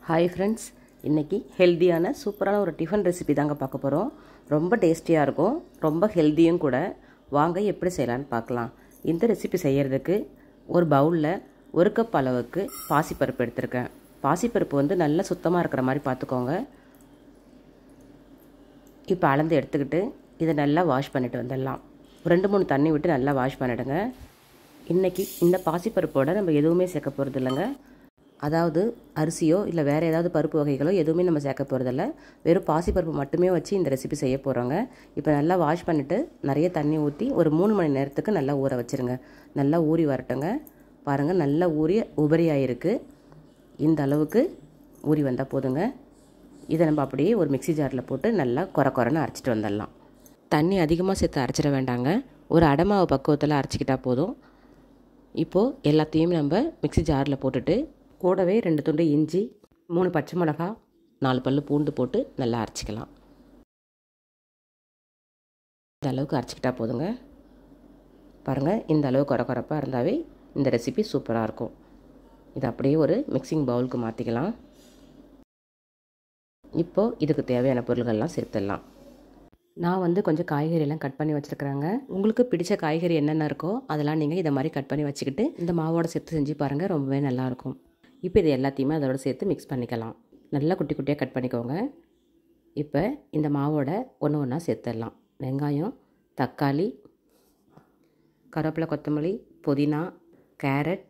Hi friends, இன்றைக்கி ஹெல்த்தியான சூப்பரான ஒரு டிஃபன் ரெசிபி தாங்க பார்க்க போகிறோம். ரொம்ப டேஸ்டியாக இருக்கும், ரொம்ப ஹெல்த்தியும் கூட. வாங்க எப்படி செய்யலான்னு பார்க்கலாம். இந்த ரெசிபி செய்கிறதுக்கு ஒரு பவுலில் 1 கப் அளவுக்கு பாசிப்பருப்பு எடுத்திருக்கேன். பாசிப்பருப்பு வந்து நல்லா சுத்தமாக இருக்கிற மாதிரி பார்த்துக்கோங்க. இப்போ அளந்து எடுத்துக்கிட்டு இதை நல்லா வாஷ் பண்ணிட்டு வந்துடலாம். 2-3 தண்ணி விட்டு நல்லா வாஷ் பண்ணிவிடுங்க. இன்றைக்கி இந்த பாசிப்பருப்போடு நம்ம எதுவுமே சேர்க்க போகிறது இல்லைங்க. அதாவது அரிசியோ இல்லை வேறு ஏதாவது பருப்பு வகைகளோ எதுவுமே நம்ம சேர்க்க போகிறதில்ல. வெறும் பாசிப்பருப்பு மட்டுமே வச்சு இந்த ரெசிபி செய்ய போகிறோங்க. இப்போ நல்லா வாஷ் பண்ணிவிட்டு நிறைய தண்ணி ஊற்றி ஒரு 3 மணி நேரத்துக்கு நல்லா ஊற வச்சுருங்க. நல்லா ஊறி வரட்டுங்க. பாருங்கள், நல்லா ஊறி உபரியாயிருக்கு. இந்த அளவுக்கு ஊறி வந்தால் போதுங்க. இதை நம்ம அப்படியே ஒரு மிக்ஸி ஜாரில் போட்டு நல்லா கொரன்னு அரைச்சிட்டு வந்துடலாம். தண்ணி அதிகமாக சேர்த்து அரைச்சிட வேண்டாங்க. ஒரு அடமாவு பக்குவத்தில் அரைச்சிக்கிட்டால் போதும். இப்போது எல்லாத்தையும் நம்ம மிக்ஸி ஜாரில் போட்டுட்டு கூடவே 2 துண்டு இஞ்சி, 3 பச்சை மிளகா, 4 பல்லு பூண்டு போட்டு நல்லா அரைச்சிக்கலாம். இந்த அளவுக்கு அரைச்சிக்கிட்டா போதுங்க. பாருங்கள், இந்த அளவு கொரப்பாக இருந்தாவே இந்த ரெசிபி சூப்பராக இருக்கும். இதை அப்படியே ஒரு மிக்சிங் பவுலுக்கு மாற்றிக்கலாம். இப்போது இதுக்கு தேவையான பொருள்கள்லாம் சேர்த்துடலாம். நான் வந்து கொஞ்சம் காய்கறியெல்லாம் கட் பண்ணி வச்சுருக்குறேங்க. உங்களுக்கு பிடிச்ச காய்கறி என்னென்ன இருக்கோ அதெல்லாம் நீங்கள் இதை மாதிரி கட் பண்ணி வச்சுக்கிட்டு இந்த மாவோடு சேர்த்து செஞ்சு பாருங்கள், ரொம்பவே நல்லாயிருக்கும். இப்போ இது எல்லாத்தையுமே அதோடு சேர்த்து மிக்ஸ் பண்ணிக்கலாம். நல்லா குட்டி குட்டியாக கட் பண்ணிக்கோங்க. இப்போ இந்த மாவோட ஒன்றா சேர்த்துடலாம். வெங்காயம், தக்காளி, கருவேப்பிலை, கொத்தமல்லி, புதினா, கேரட்,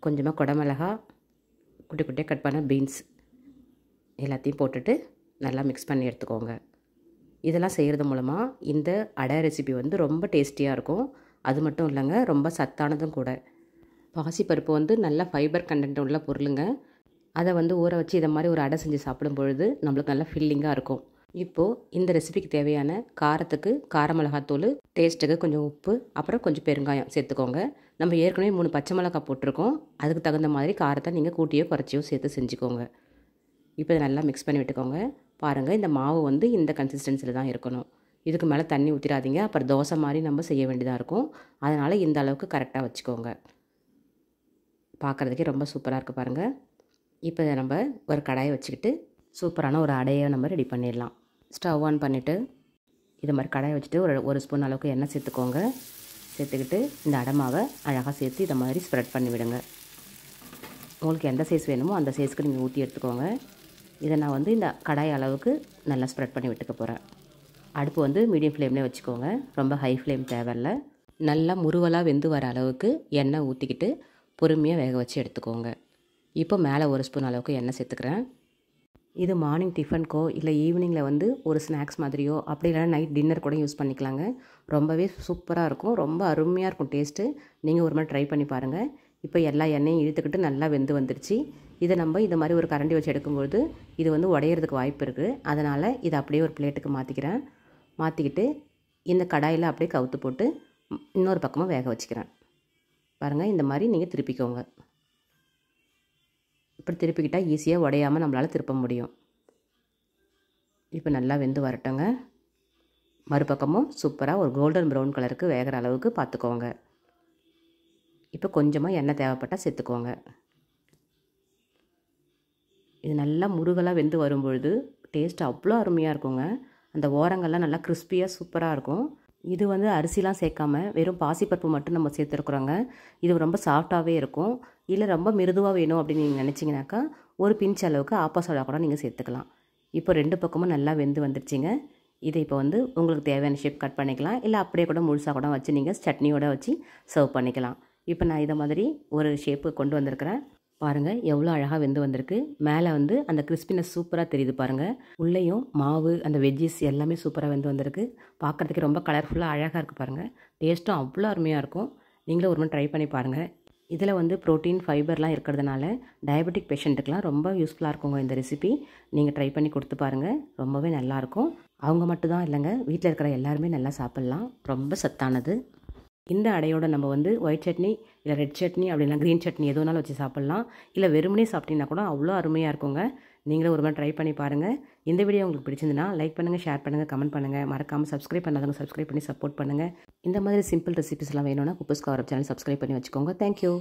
கொஞ்சமாக குடமிளகா, குட்டி குட்டியாக கட் பண்ண பீன்ஸ் எல்லாத்தையும் போட்டுட்டு நல்லா மிக்ஸ் பண்ணி எடுத்துக்கோங்க. இதெல்லாம் செய்கிறது மூலமாக இந்த அடை ரெசிபி வந்து ரொம்ப டேஸ்டியாக இருக்கும். அது மட்டும் இல்லைங்க, ரொம்ப சத்தானதும் கூட. பாசிப்பருப்பு வந்து நல்ல ஃபைபர் கண்டென்ட் உள்ள பொருளுங்க. அதை வந்து ஊற வச்சு இதை மாதிரி ஒரு அடை செஞ்சு சாப்பிடும் பொழுது நம்மளுக்கு நல்லா ஃபில்லிங்காக இருக்கும். இப்போது இந்த ரெசிபிக்கு தேவையான காரத்துக்கு கார மிளகாத்தூள், டேஸ்ட்டுக்கு கொஞ்சம் உப்பு, அப்புறம் கொஞ்சம் பெருங்காயம் சேர்த்துக்கோங்க. நம்ம ஏற்கனவே 3 பச்சை மிளகாய் போட்டிருக்கோம். அதுக்கு தகுந்த மாதிரி காரத்தை நீங்கள் கூட்டியோ குறைச்சியோ சேர்த்து செஞ்சுக்கோங்க. இப்போ இதை நல்லா மிக்ஸ் பண்ணி விட்டுக்கோங்க. பாருங்கள், இந்த மாவு வந்து இந்த கன்சிஸ்டன்சியில் தான் இருக்கணும். இதுக்கு மேலே தண்ணி ஊற்றிடாதீங்க, அப்புறம் தோசை மாதிரி நம்ம செய்ய வேண்டியதாக இருக்கும். அதனால் இந்த அளவுக்கு கரெக்டாக வச்சுக்கோங்க. பார்க்குறதுக்கே ரொம்ப சூப்பராக இருக்குது பாருங்கள். இப்போ இதை நம்ம ஒரு கடாயை வச்சுக்கிட்டு சூப்பரான ஒரு அடையை நம்ம ரெடி பண்ணிடலாம். ஸ்டவ் ஆன் பண்ணிவிட்டு இது மாதிரி கடாயை வச்சுட்டு ஒரு ஸ்பூன் அளவுக்கு எண்ணெய் சேர்த்துக்கோங்க. சேர்த்துக்கிட்டு இந்த அடை மாவை அழகாக சேர்த்து இதை மாதிரி ஸ்ப்ரெட் பண்ணி விடுங்க. உங்களுக்கு எந்த சைஸ் வேணுமோ அந்த சைஸ்க்கு நீங்கள் ஊற்றி எடுத்துக்கோங்க. இதை நான் வந்து இந்த கடாய் அளவுக்கு நல்லா ஸ்ப்ரெட் பண்ணி விட்டுக்க போகிறேன். அடுப்பு வந்து மீடியம் ஃப்ளேம்லேயே வச்சுக்கோங்க. ரொம்ப ஹை ஃப்ளேம் தேவையில்லை. நல்லா முறுவலாக வெந்து வர அளவுக்கு எண்ணெய் ஊற்றிக்கிட்டு பொறுமையாக வேக வச்சு எடுத்துக்கோங்க. இப்போ மேலே 1 ஸ்பூன் அளவுக்கு எண்ணெய் சேர்த்துக்கிறேன். இது மார்னிங் டிஃபனுக்கோ இல்லை ஈவினிங்கில் வந்து ஒரு ஸ்நாக்ஸ் மாதிரியோ அப்படி இல்லைனா நைட் டின்னர் கூட யூஸ் பண்ணிக்கலாங்க. ரொம்பவே சூப்பராக இருக்கும், ரொம்ப அருமையாக இருக்கும் டேஸ்ட்டு. நீங்கள் ஒரு மாதிரி ட்ரை பண்ணி பாருங்கள். இப்போ எல்லா எண்ணெயும் இழுத்துக்கிட்டு நல்லா வெந்து வந்துடுச்சு. இதை நம்ம இது மாதிரி ஒரு கரண்டி வச்சு எடுக்கும்பொழுது இது வந்து உடையிறதுக்கு வாய்ப்பு இருக்குது. அதனால் இதை அப்படியே ஒரு பிளேட்டுக்கு மாற்றிக்கிறேன். மாற்றிக்கிட்டு இந்த கடாயில் அப்படியே கவுத்து போட்டு இன்னொரு பக்கமாக வேக வச்சுக்கிறேன். பாருங்கள், இந்த மாதிரி நீங்கள் திருப்பிக்கோங்க. இப்படி திருப்பிக்கிட்டால் ஈஸியாக உடையாமல் நம்மளால் திருப்ப முடியும். இப்போ நல்லா வெந்து வரட்டுங்க. மறுபக்கமும் சூப்பராக ஒரு கோல்டன் ப்ரௌன் கலருக்கு வேகிற அளவுக்கு பார்த்துக்கோங்க. இப்போ கொஞ்சமாக எண்ணெய் தேவைப்பட்டால் சேர்த்துக்கோங்க. இது நல்லா முருகலாக வெந்து வரும்பொழுது டேஸ்ட் அவ்வளோ அருமையாக இருக்குங்க. அந்த ஓரங்கள்லாம் நல்லா கிறிஸ்பியாக சூப்பராக இருக்கும். இது வந்து அரிசிலாம் சேர்க்காம வெறும் பாசிப்பருப்பு மட்டும் நம்ம சேர்த்துருக்குறோங்க. இது ரொம்ப சாஃப்டாகவே இருக்கும். இல்லை ரொம்ப மிருதுவாக வேணும் அப்படின்னு நீங்கள் நினச்சிங்கனாக்கா ஒரு பிஞ்ச் அளவுக்கு ஆப்போசோடா கூட நீங்கள் சேர்த்துக்கலாம். இப்போ 2 பக்கமும் நல்லா வெந்து வந்துடுச்சிங்க. இதை இப்போ வந்து உங்களுக்கு தேவையான ஷேப் கட் பண்ணிக்கலாம். இல்லை அப்படியே கூட முழுசாக கூட வச்சு நீங்கள் சட்னியோட வச்சு சர்வ் பண்ணிக்கலாம். இப்போ நான் இதை மாதிரி ஒரு ஷேப்பு கொண்டு வந்திருக்கிறேன். பாருங்கள், எவ்வளோ அழகாக வெந்து வந்திருக்கு. மேலே வந்து அந்த கிறிஸ்பினஸ் சூப்பராக தெரியுது பாருங்கள். உள்ளேயும் மாவு, அந்த வெஜ்ஜஸ் எல்லாமே சூப்பராக வெந்து வந்திருக்கு. பார்க்குறதுக்கு ரொம்ப கலர்ஃபுல்லாக அழகாக இருக்குது பாருங்கள். டேஸ்ட்டும் அவ்வளோ அருமையாக இருக்கும். நீங்களும் ஒரு மாதிரி ட்ரை பண்ணி பாருங்கள். இதில் வந்து ப்ரோட்டீன், ஃபைபர்லாம் இருக்கிறதுனால டயபெட்டிக் பேஷண்ட்டுக்கெலாம் ரொம்ப யூஸ்ஃபுல்லாக இருக்குங்க இந்த ரெசிபி. நீங்கள் ட்ரை பண்ணி கொடுத்து பாருங்கள், ரொம்பவே நல்லாயிருக்கும். அவங்க மட்டும் தான் இல்லைங்க, வீட்டில் இருக்கிற எல்லாருமே நல்லா சாப்பிட்லாம். ரொம்ப சத்தானது. இந்த அடையோட நம்ம வந்து ஒயிட் சட்னி இல்லை ரெட் சட்னி அப்படின்னா க்ரீன் சட்னி எது வேணாலும் வச்சு சாப்பிட்லாம். இல்லை வெறுமனே சாப்பிட்டீங்கன்னா கூட அவ்வளோ அருமையாக இருக்குங்க. நீங்களும் ஒரு மாதிரி ட்ரை பண்ணி பாருங்கள். இந்த வீடியோ உங்களுக்கு பிடிச்சிருந்துன்னா லைக் பண்ணுங்கள், ஷேர் பண்ணுங்கள், கமெண்ட் பண்ணுங்கள். மறக்காமல் சப்ஸ்கிரைப் பண்ணாதவங்க சப்ஸ்கிரைப் பண்ணி சப்போர்ட் பண்ணுங்கள். இந்த மாதிரி சிம்பிள் ரெசிபிஸ்லாம் வேணும்னா குப்பஸ் கவர் சேனல் சப்ஸ்கிரைப் பண்ணி வச்சுக்கோங்க. தேங்க்யூ.